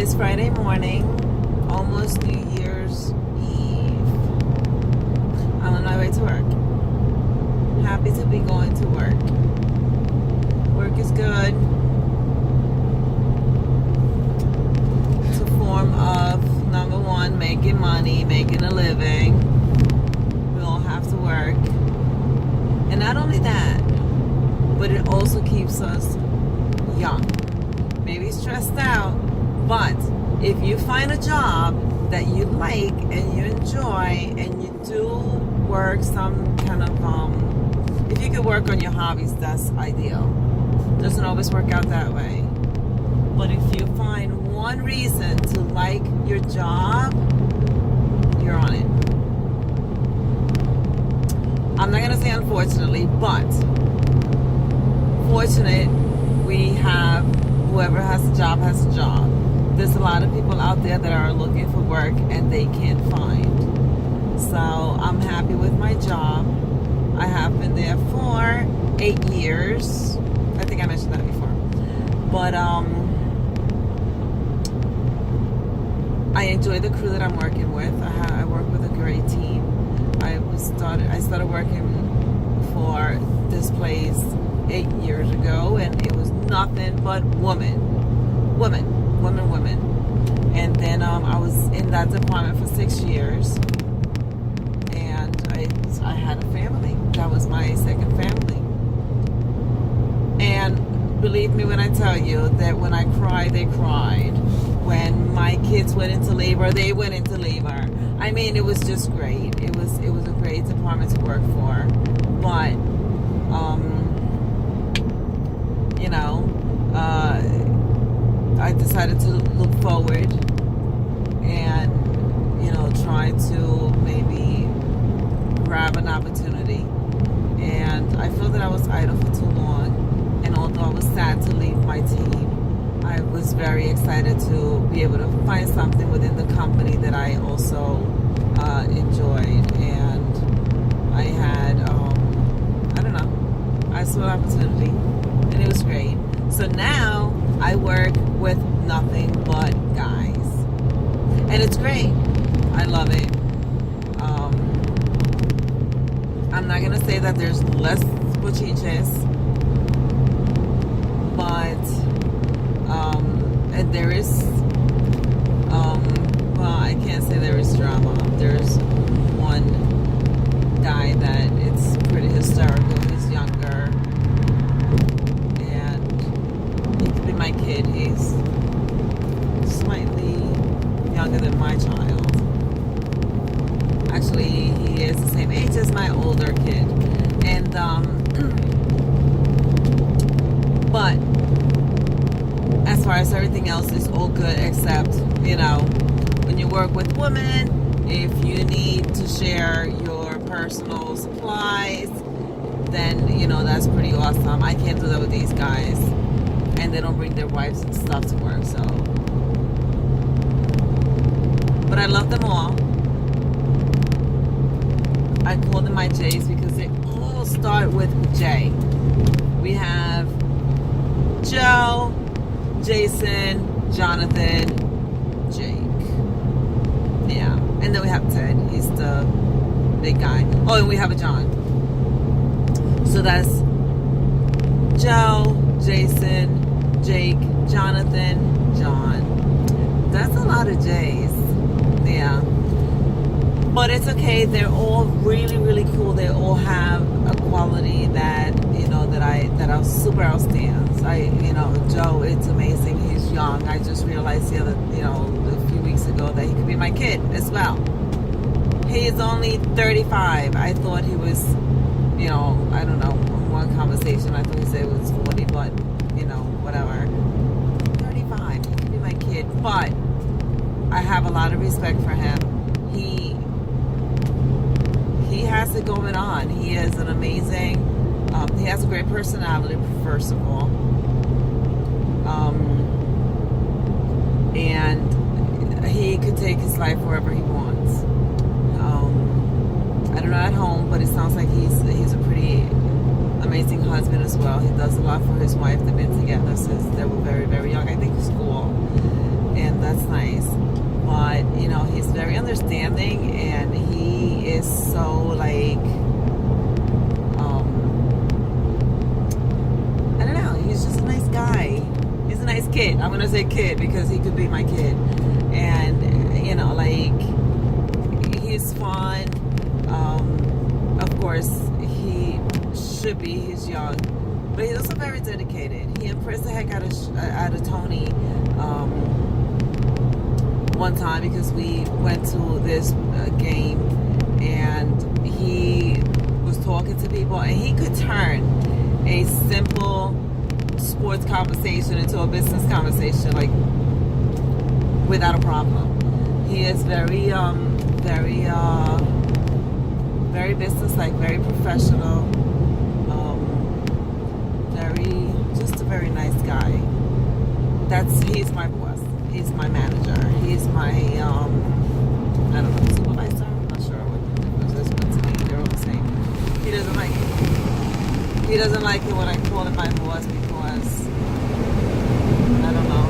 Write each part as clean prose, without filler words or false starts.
It's Friday morning, almost New Year's Eve. I'm on my way to work. Happy to be going to work. Work is good. It's a form of, number one, making money, making a living. We all have to work. And not only that, but it also keeps us young. Maybe stressed out, but if you find a job that you like and you enjoy and you do work some kind of, if you could work on your hobbies, that's ideal. Doesn't always work out that way. But if you find one reason to like your job, you're on it. I'm not going to say unfortunately, but fortunate, we have, whoever has a job has a job. There's a lot of people out there that are looking for work and they can't find. So I'm happy with my job. I have been there for 8 years. I think I mentioned that before. But I enjoy the crew that I'm working with. I work with a great team. I started working for this place 8 years ago, and it was nothing but women. And then I was in that department for 6 years, and I had a family. That was my second family. And believe me when I tell you that when I cried, they cried. When my kids went into labor, they went into labor. I mean, it was just great. It was a great department to work for. But I decided to look forward and, try to maybe grab an opportunity. And I feel that I was idle for too long. And although I was sad to leave my team, I was very excited to be able to find something within the company that I also enjoyed. And I had, I saw an opportunity, and it was great. So now I work with nothing but guys, and it's great. I love it. I'm not gonna say that there's less bochinches, but and there is I can't say there is drama. There's one guy that it's pretty hysterical. He's younger, and he could be my kid. He's slightly younger than my child. Actually, he is the same age as my older kid. And but as far as everything else is all good, except when you work with women, if you need to share your personal supplies, then that's pretty awesome. I can't do that with these guys, and they don't bring their wives and stuff to work. So, but I love them all. I call them my J's because they all start with J. We have Joe, Jason, Jonathan, Jake. Yeah. And then we have Ted. He's the big guy. Oh, and we have a John. So that's Joe, Jason, Jake, Jonathan, John. That's a lot of J's. Yeah. But it's okay. They're all really, really cool. They all have a quality that that super outstands. Joe, it's amazing. He's young. I just realized a few weeks ago that he could be my kid as well. He is only 35. I thought he was, I don't know. One conversation, I thought he said it was 40, but whatever. 35. He could be my kid, but I have a lot of respect for him. He has it going on. He is an amazing. He has a great personality, first of all. And he could take his life wherever he wants. I don't know at home, but it sounds like he's a pretty amazing husband as well. He does a lot for his wife. They've been together since they were very, very young. I think school. And that's nice. But he's very understanding, and he is so like I don't know. He's just a nice guy. He's a nice kid. I'm gonna say kid because he could be my kid, and like he's fun. Of course, he should be. He's young, but he's also very dedicated. He impressed the heck out of Tony one time because we went to this game and he was talking to people, and he could turn a simple sports conversation into a business conversation like without a problem. He is very very business-like, very professional, just a very nice guy. He's my boss. He's my manager. He's my I don't know, supervisor. I'm not sure what the difference is, but to me they're all the same. He doesn't like it. He doesn't like it when I call him my boss because I don't know.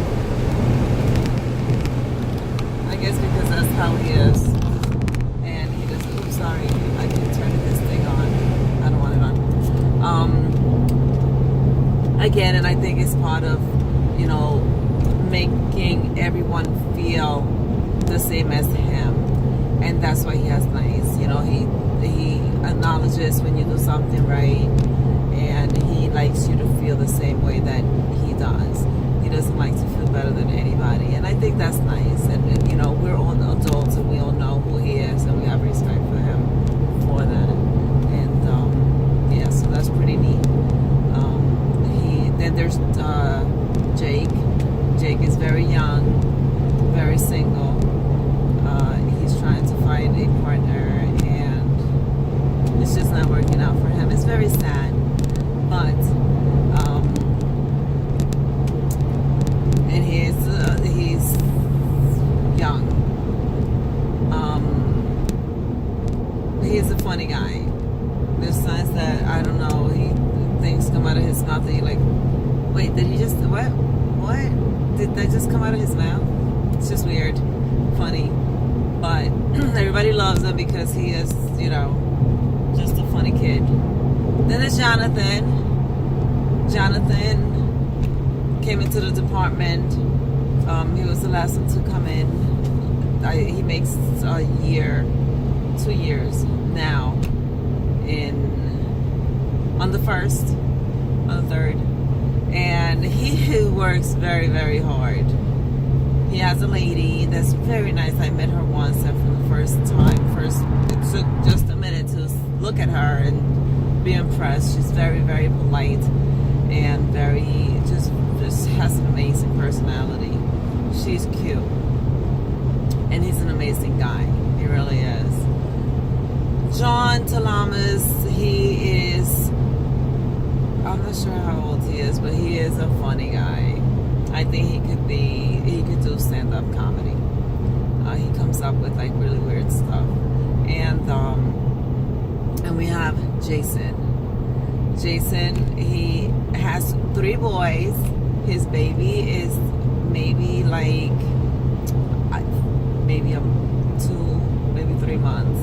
I guess because that's how he is. And he doesn't. Oops, sorry. I can turn this thing on. I don't want it on. Again, and I think it's part of, making everyone feel the same as him. And that's why he has nice. He acknowledges when you do something right, and he likes you to feel the same way that he does. He doesn't like to feel better than anybody, and I think that's nice. And we're all adults, and we all know who he is, and we have respect for him for that. And yeah, so that's pretty neat. Then there's Jake. Jake is very young, very single. He's trying to find a partner, and it's just not working out for him. It's very sad, but and he's young. He's a funny guy. There's times that I don't know, things come out of his mouth, and you're like, wait, did he just what? Did that just come out of his mouth? It's just weird, funny, but everybody loves him because he is, just a funny kid. Then there's Jonathan. Jonathan came into the department. He was the last one to come in. He makes a year, 2 years now. On the 1st, on the 3rd. And he works very, very hard. He has a lady that's very nice. I met her once, and for the first time, it took just a minute to look at her and be impressed. She's very, very polite and very, just has an amazing personality. She's cute. And he's an amazing guy. He really is. John Talamas, he is, I'm not sure how old he is, but he is a funny guy. I think he could do stand-up comedy. He comes up with like really weird stuff. And we have Jason. Jason, he has 3 boys. His baby is maybe like, maybe 2, maybe 3 months.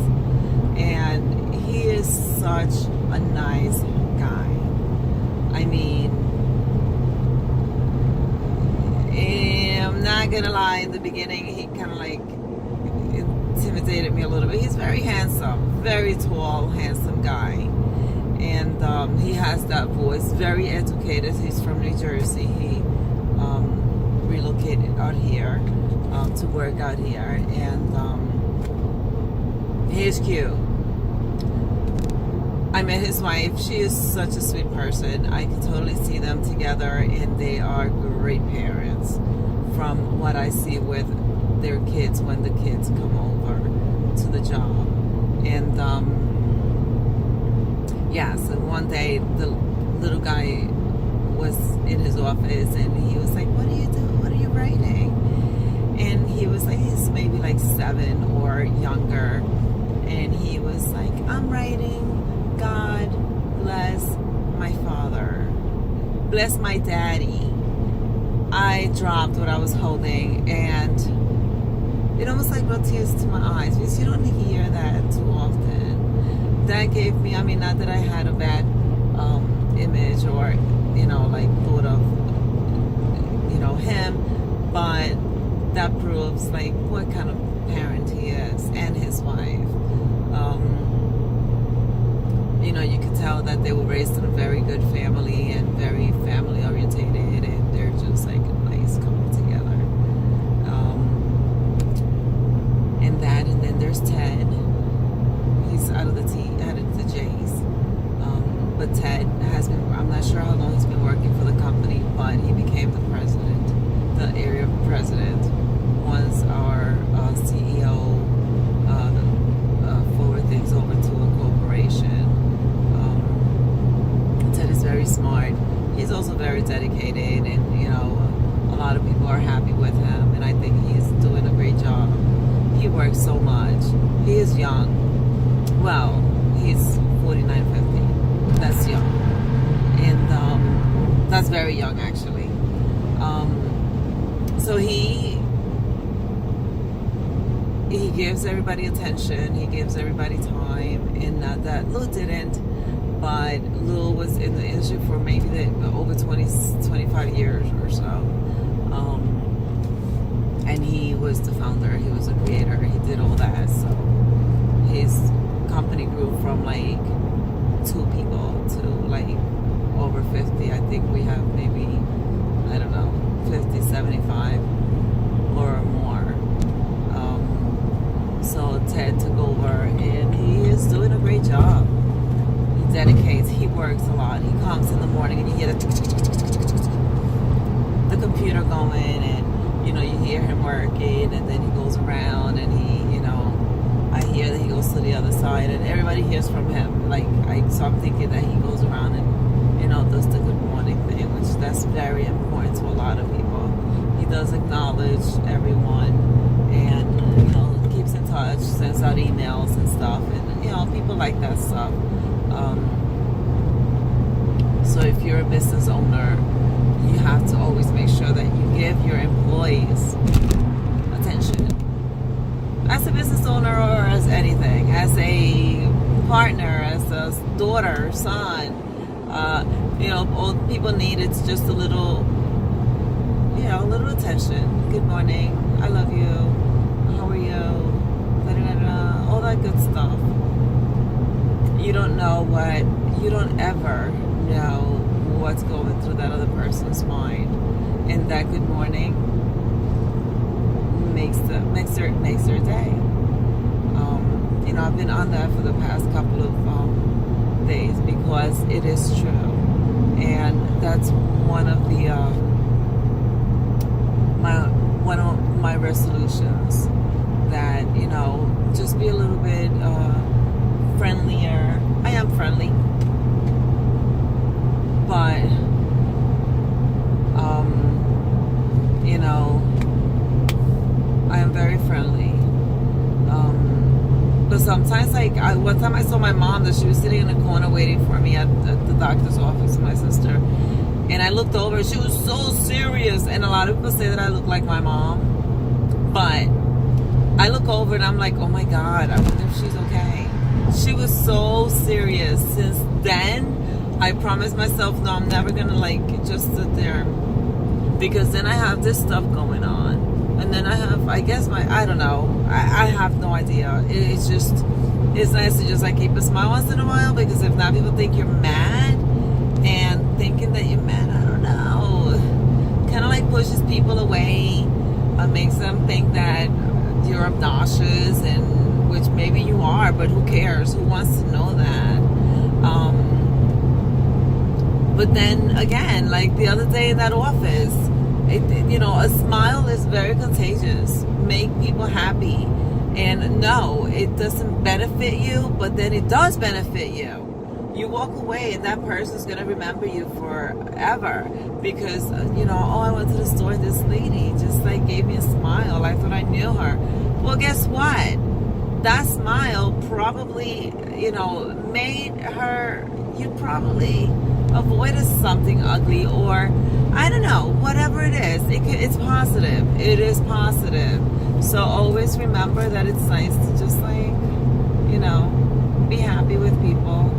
And he is such a nice guy. I mean, I'm not gonna lie, in the beginning he kind of like intimidated me a little bit. He's very handsome, very tall, handsome guy. And he has that voice, very educated. He's from New Jersey. He relocated out here to work out here. And he's cute. I met his wife. She is such a sweet person. I can totally see them together, and they are great parents from what I see with their kids when the kids come over to the job. And yeah, so one day the little guy was in his office, and he was like, what do you do? What are you writing? And he was like, he's maybe like 7 or younger. And he was like, I'm writing, God bless my father, bless my daddy. I dropped what I was holding, and it almost like brought tears to my eyes because you don't hear that too often. That gave me, I mean, not that I had a bad image or, like thought of, him, but that proves like what kind of parent he is and his wife. You could tell that they were raised in a very good family and very family orientated, and they're just like a nice couple together. And then there's Ted. He's out of the J's. But Ted has been, I'm not sure how long he's been working for the company, but he became the president, the area president, was our CEO, forward things over to a corporation. Ted is very smart. He's also very dedicated, and a lot of people are happy with him, and I think he's doing a great job. He works so much. He is young. Well, he's 49, 50. That's young. And that's very young, actually. So he gives everybody attention. He gives everybody time. And that Lou didn't. But Lou was in the industry for maybe over 25 years or so. And he was the founder. He was a creator. He did all that. So his company grew from like 2 people to like over 50. I think we have maybe, I don't know, 50, 75 or more. So Ted took over, and he is doing a great job. He dedicates. He works a lot. He comes in the morning, and you hear the computer going, and you hear him working, and then he goes around, and I hear that he goes to the other side, and everybody hears from him. So I'm thinking that he goes around and does the good morning thing, which that's very important to a lot of people. He does acknowledge everyone, and keeps in touch, sends out emails and stuff, and people like that stuff. So if you're a business owner, you have to always make sure that you give your employees attention. As a business owner, or as anything, as a partner, as a daughter, son, all people need is just a little attention. Good morning, I love you, how are you, da-da-da-da, all that good stuff. You don't ever know what's going through that other person's mind, and that good morning makes their day. I've been on that for the past couple of days because it is true, and that's one of my resolutions. That just be a little bit friendlier. I am friendly, but I am very friendly. But sometimes, one time I saw my mom that she was sitting in a corner waiting for me at the doctor's office, my sister, and I looked over. She was so serious, and a lot of people say that I look like my mom, but I look over and I'm like, oh my God, I wonder if she's okay. She was so serious. Since then, I promised myself, no, I'm never gonna just sit there, because then I have this stuff going on, and then I have, I guess I don't know, I have no idea. It's nice to just keep a smile once in a while, because if not, people think you're mad, and thinking that you're mad, I don't know, kind of pushes people away, makes them think that you're obnoxious, and which maybe you are, but who cares? Who wants to know that? But then again, the other day in that office, a smile is very contagious. Make people happy. And no, it doesn't benefit you, but then it does benefit you. You walk away, and that person's going to remember you forever. Because, oh, I went to the store, this lady just gave me a smile. I thought I knew her. Well, guess what? That smile probably, made her, you probably avoided something ugly, or I don't know, whatever it is, it's positive. It is positive. So always remember that it's nice to just be happy with people.